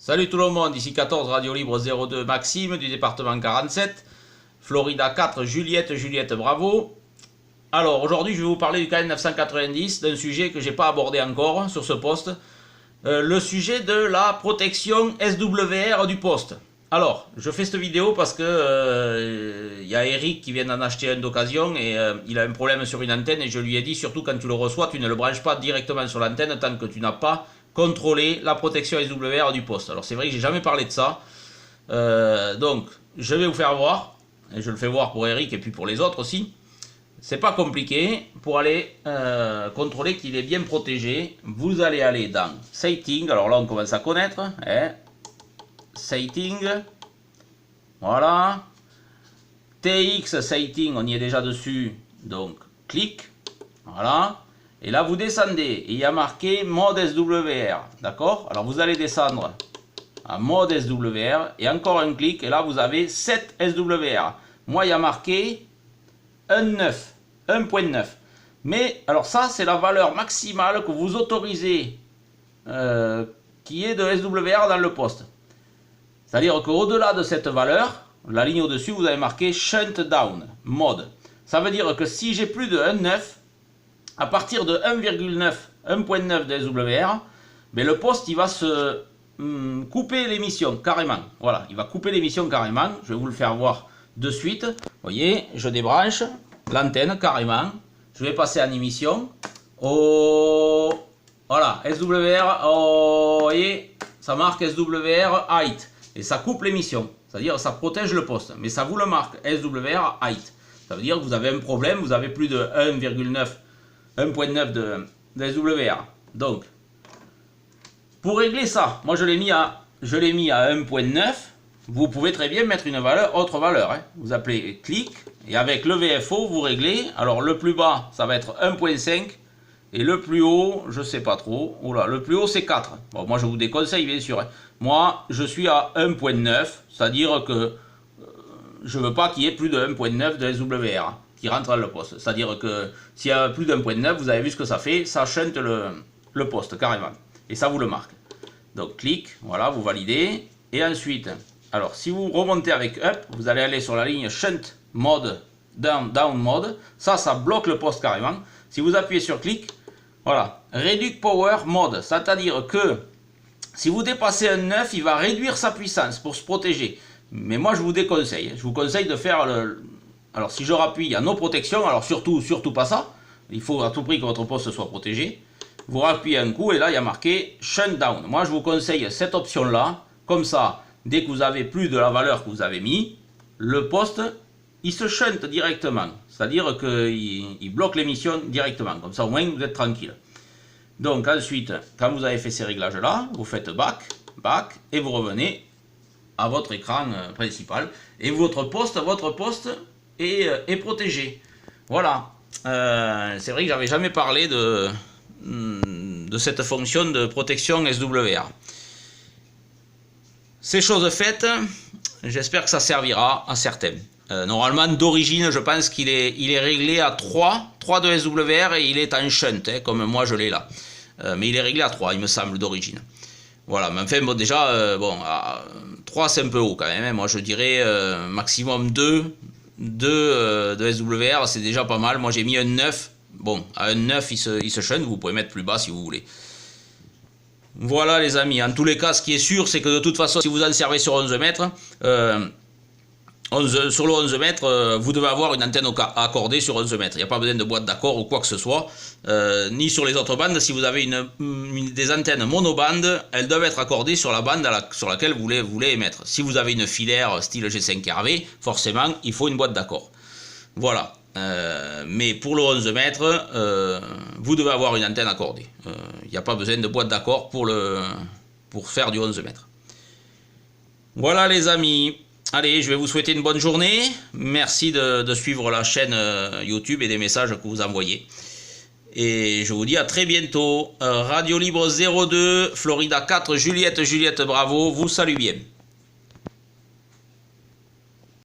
Salut tout le monde, ici 14 Radio Libre 02 Maxime du département 47, Florida 4 Juliette Bravo. Alors aujourd'hui je vais vous parler du KN 990, d'un sujet que j'ai pas abordé encore sur ce poste, le sujet de la protection SWR du poste. Alors je fais cette vidéo parce que y a Eric qui vient d'en acheter un d'occasion et il a un problème sur une antenne et je lui ai dit surtout quand tu le reçois tu ne le branches pas directement sur l'antenne tant que tu n'as pas contrôler la protection SWR du poste. Alors c'est vrai que j'ai jamais parlé de ça, donc je vais vous faire voir, et je le fais voir pour Eric et puis pour les autres aussi. C'est pas compliqué, pour aller contrôler qu'il est bien protégé, vous allez aller dans Setting, alors là on commence à connaître, Setting, voilà, TX Setting, on y est déjà dessus, donc clic, voilà. Et là, vous descendez et il y a marqué mode SWR. D'accord? Alors, vous allez descendre à mode SWR et encore un clic. Et là, vous avez 7 SWR. Moi, il y a marqué 1.9. Mais, alors ça, c'est la valeur maximale que vous autorisez qui est de SWR dans le poste. C'est-à-dire qu'au-delà de cette valeur, la ligne au-dessus, vous avez marqué Shunt Down mode. Ça veut dire que si j'ai plus de 1.9, à partir de 1.9 de SWR, mais le poste il va se couper l'émission carrément. Voilà, il va couper l'émission carrément. Je vais vous le faire voir de suite. Vous voyez, je débranche l'antenne carrément. Je vais passer en émission. Oh, voilà, SWR. Oh, vous voyez, ça marque SWR height et ça coupe l'émission. C'est-à-dire ça protège le poste, mais ça vous le marque SWR height. Ça veut dire que vous avez un problème, vous avez plus de 1.9 de SWR. Donc, pour régler ça, moi je l'ai mis à 1.9. Vous pouvez très bien mettre une autre valeur. Hein. Vous appelez clic et avec le VFO vous réglez. Alors le plus bas ça va être 1.5 et le plus haut, je sais pas trop. Oula, le plus haut c'est 4. Bon, moi je vous déconseille bien sûr. Hein. Moi je suis à 1.9, c'est-à-dire que je veux pas qu'il y ait plus de 1.9 de SWR. Qui rentre dans le poste. C'est-à-dire que s'il y a plus d'1.9, vous avez vu ce que ça fait, ça shunt le poste carrément. Et ça vous le marque. Donc clic, voilà, vous validez. Et ensuite, alors si vous remontez avec up, vous allez aller sur la ligne shunt mode, down mode. Ça bloque le poste carrément. Si vous appuyez sur clic, voilà, reduce power mode. C'est-à-dire que si vous dépassez un 9, il va réduire sa puissance pour se protéger. Mais moi je vous déconseille. Je vous conseille de faire alors si je rappuie, il y a no protection, alors surtout pas ça. Il faut à tout prix que votre poste soit protégé. Vous rappuyez un coup et là il y a marqué Shunt Down. Moi je vous conseille cette option là. Comme ça, dès que vous avez plus de la valeur que vous avez mis, le poste il se shunt directement. C'est-à-dire qu'il bloque l'émission directement. Comme ça au moins vous êtes tranquille. Donc ensuite, quand vous avez fait ces réglages là, vous faites back et vous revenez à votre écran principal. Et votre poste est protégé. Voilà. C'est vrai que j'avais jamais parlé de cette fonction de protection SWR. Ces choses faites, j'espère que ça servira à certains. Normalement, d'origine, je pense qu'il est réglé à 3 de SWR et il est en shunt, hein, comme moi je l'ai là. Mais il est réglé à 3, il me semble, d'origine. Voilà, mais enfin, bon, déjà, 3 c'est un peu haut quand même. Hein. Moi je dirais maximum 2 de SWR, c'est déjà pas mal. Moi j'ai mis un 9. Bon, à un 9 il se shunt, vous pouvez mettre plus bas si vous voulez. Voilà les amis, en tous les cas ce qui est sûr c'est que de toute façon si vous en servez sur 11 mètres, sur le 11 mètres, vous devez avoir une antenne accordée sur 11 mètres. Il n'y a pas besoin de boîte d'accord ou quoi que ce soit. Ni sur les autres bandes. Si vous avez des antennes monobande, elles doivent être accordées sur la bande sur laquelle vous voulez émettre. Si vous avez une filaire style G5RV, forcément, il faut une boîte d'accord. Voilà. Mais pour le 11 mètres, vous devez avoir une antenne accordée. Il n'y a pas besoin de boîte d'accord pour faire du 11 mètres. Voilà les amis. Allez, je vais vous souhaiter une bonne journée. Merci de suivre la chaîne YouTube et des messages que vous envoyez. Et je vous dis à très bientôt. Radio Libre 02, Florida 4, Juliette Bravo, vous salue bien.